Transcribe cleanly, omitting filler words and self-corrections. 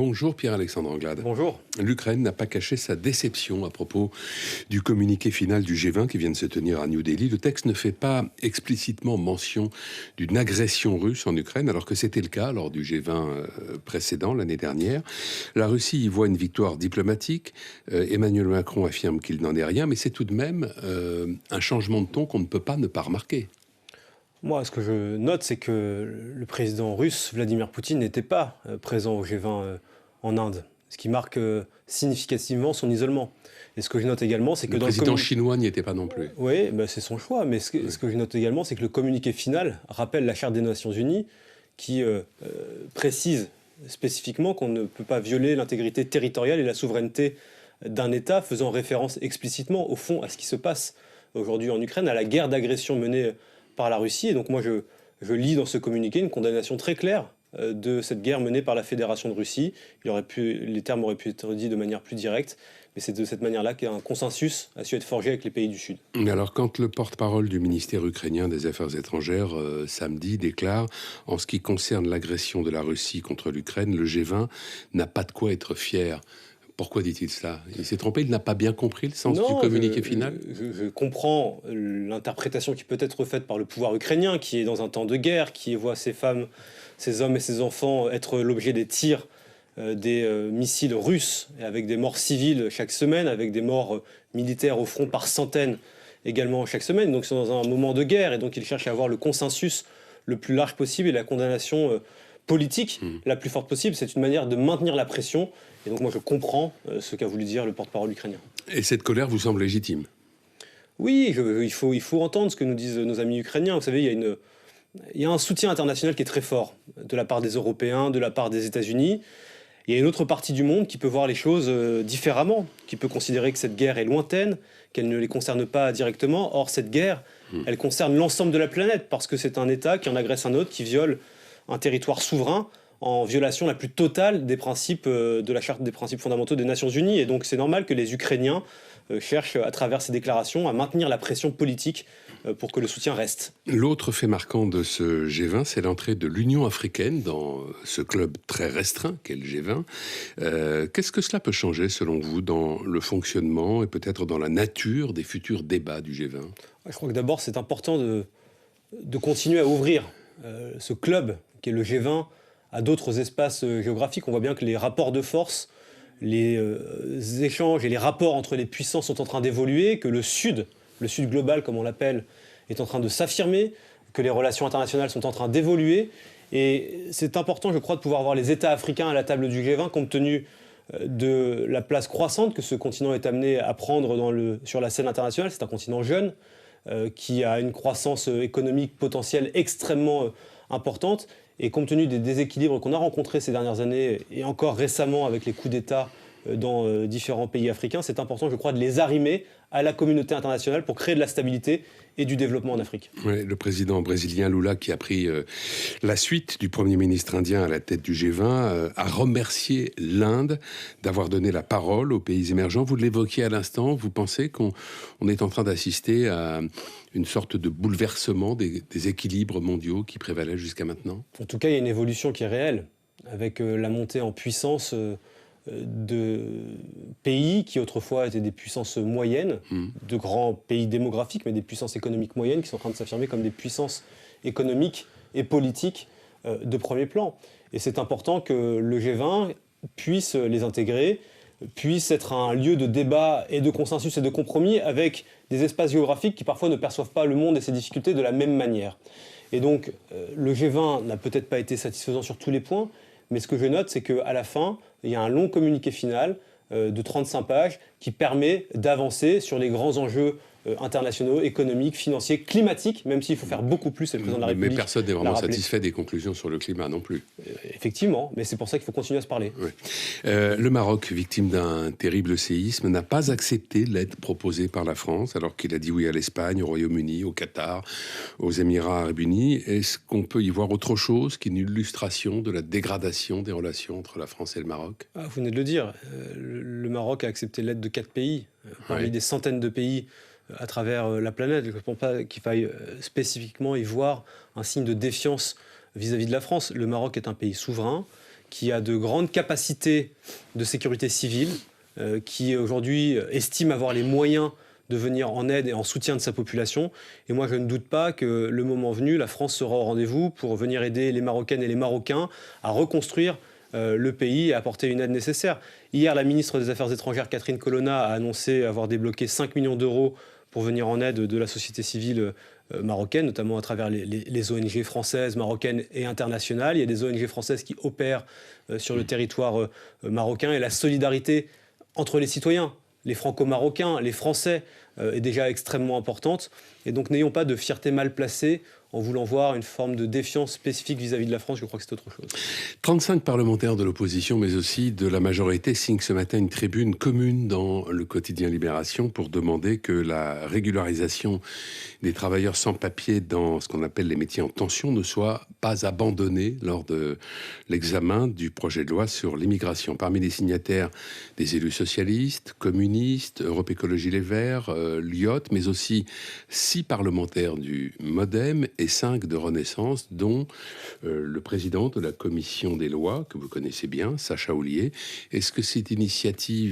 Bonjour Pierre-Alexandre Anglade. Bonjour. L'Ukraine n'a pas caché sa déception à propos du communiqué final du G20 qui vient de se tenir à New Delhi. Le texte ne fait pas explicitement mention d'une agression russe en Ukraine, alors que c'était le cas lors du G20 précédent l'année dernière. La Russie y voit une victoire diplomatique. Emmanuel Macron affirme qu'il n'en est rien, mais c'est tout de même un changement de ton qu'on ne peut pas ne pas remarquer. Moi, ce que je note, c'est que le président russe, Vladimir Poutine, n'était pas présent au G20 en Inde, ce qui marque significativement son isolement. Et ce que je note également, c'est que le président chinois n'y était pas non plus. Oui, c'est son choix, mais ce que je note également, c'est que le communiqué final rappelle la Charte des Nations Unies qui précise spécifiquement qu'on ne peut pas violer l'intégrité territoriale et la souveraineté d'un État, faisant référence explicitement, au fond, à ce qui se passe aujourd'hui en Ukraine, à la guerre d'agression menée par la Russie. Et donc moi, je lis dans ce communiqué une condamnation très claire de cette guerre menée par la Fédération de Russie. Les termes auraient pu être dits de manière plus directe, mais c'est de cette manière-là qu'un consensus a su être forgé avec les pays du Sud. Alors, quand le porte-parole du ministère ukrainien des Affaires étrangères, samedi, déclare « En ce qui concerne l'agression de la Russie contre l'Ukraine, le G20 n'a pas de quoi être fier ». Pourquoi dit-il cela? Il s'est trompé, il n'a pas bien compris le sens du communiqué final? Je comprends l'interprétation qui peut être faite par le pouvoir ukrainien, qui est dans un temps de guerre, qui voit ses femmes, ses hommes et ses enfants être l'objet des tirs des missiles russes, et avec des morts civiles chaque semaine, avec des morts militaires au front par centaines également chaque semaine. Donc c'est dans un moment de guerre, et donc il cherche à avoir le consensus le plus large possible et la condamnation politique la plus forte possible. C'est une manière de maintenir la pression. Et donc moi je comprends ce qu'a voulu dire le porte-parole ukrainien. Et cette colère vous semble légitime? Oui, il faut entendre ce que nous disent nos amis ukrainiens. Vous savez, il y a un soutien international qui est très fort de la part des Européens, de la part des États-Unis. Il y a une autre partie du monde qui peut voir les choses différemment, qui peut considérer que cette guerre est lointaine, qu'elle ne les concerne pas directement. Or, cette guerre, elle concerne l'ensemble de la planète, parce que c'est un État qui en agresse un autre, qui viole un territoire souverain, en violation la plus totale des principes de la Charte des principes fondamentaux des Nations Unies. Et donc c'est normal que les Ukrainiens cherchent, à travers ces déclarations, à maintenir la pression politique pour que le soutien reste. L'autre fait marquant de ce G20, c'est l'entrée de l'Union africaine dans ce club très restreint qu'est le G20. Qu'est-ce que cela peut changer, selon vous, dans le fonctionnement et peut-être dans la nature des futurs débats du G20? Je crois que d'abord, c'est important de continuer à ouvrir ce club qui est le G20 à d'autres espaces géographiques. On voit bien que les rapports de force, les échanges et les rapports entre les puissances sont en train d'évoluer, que le Sud global, comme on l'appelle, est en train de s'affirmer, que les relations internationales sont en train d'évoluer. Et c'est important, je crois, de pouvoir voir les États africains à la table du G20, compte tenu de la place croissante que ce continent est amené à prendre sur la scène internationale. C'est un continent jeune, qui a une croissance économique potentielle extrêmement importante. Et compte tenu des déséquilibres qu'on a rencontrés ces dernières années, et encore récemment avec les coups d'État dans différents pays africains, c'est important, je crois, de les arrimer à la communauté internationale pour créer de la stabilité et du développement en Afrique. Oui, le président brésilien Lula, qui a pris la suite du Premier ministre indien à la tête du G20, a remercié l'Inde d'avoir donné la parole aux pays émergents. Vous l'évoquiez à l'instant, vous pensez qu'on est en train d'assister à une sorte de bouleversement des équilibres mondiaux qui prévalaient jusqu'à maintenant? En tout cas, il y a une évolution qui est réelle, avec la montée en puissance de pays qui autrefois étaient des puissances moyennes, de grands pays démographiques, mais des puissances économiques moyennes qui sont en train de s'affirmer comme des puissances économiques et politiques de premier plan. Et c'est important que le G20 puisse les intégrer, puisse être un lieu de débat et de consensus et de compromis avec des espaces géographiques qui parfois ne perçoivent pas le monde et ses difficultés de la même manière. Et donc le G20 n'a peut-être pas été satisfaisant sur tous les points, mais ce que je note, c'est qu'à la fin, il y a un long communiqué final de 35 pages qui permet d'avancer sur les grands enjeux internationaux, économiques, financiers, climatiques, même s'il faut faire beaucoup plus, c'est le président de la République. Mais personne n'est vraiment satisfait des conclusions sur le climat non plus. Effectivement, mais c'est pour ça qu'il faut continuer à se parler. Oui. Le Maroc, victime d'un terrible séisme, n'a pas accepté l'aide proposée par la France, alors qu'il a dit oui à l'Espagne, au Royaume-Uni, au Qatar, aux Émirats arabes unis. Est-ce qu'on peut y voir autre chose qu'une illustration de la dégradation des relations entre la France et le Maroc? Vous venez de le dire, le Maroc a accepté l'aide de 4 pays, parmi des centaines de pays à travers la planète. Je ne pense pas qu'il faille spécifiquement y voir un signe de défiance vis-à-vis de la France. Le Maroc est un pays souverain qui a de grandes capacités de sécurité civile, qui aujourd'hui estime avoir les moyens de venir en aide et en soutien de sa population. Et moi, je ne doute pas que le moment venu, la France sera au rendez-vous pour venir aider les Marocaines et les Marocains à reconstruire le pays et apporter une aide nécessaire. Hier, la ministre des Affaires étrangères, Catherine Colonna, a annoncé avoir débloqué 5 millions d'euros pour venir en aide de la société civile marocaine, notamment à travers les ONG françaises, marocaines et internationales. Il y a des ONG françaises qui opèrent sur le territoire marocain, et la solidarité entre les citoyens, les franco-marocains, les Français, est déjà extrêmement importante. Et donc n'ayons pas de fierté mal placée en voulant voir une forme de défiance spécifique vis-à-vis de la France. Je crois que c'est autre chose. 35 parlementaires de l'opposition, mais aussi de la majorité, signent ce matin une tribune commune dans le quotidien Libération pour demander que la régularisation des travailleurs sans papier dans ce qu'on appelle les métiers en tension ne soit pas abandonnée lors de l'examen du projet de loi sur l'immigration. Parmi les signataires, des élus socialistes, communistes, Europe Écologie Les Verts, l'IOT, mais aussi 6 parlementaires du MoDem et 5 de Renaissance, dont le président de la commission des lois, que vous connaissez bien, Sacha Houlié. Est-ce que cette initiative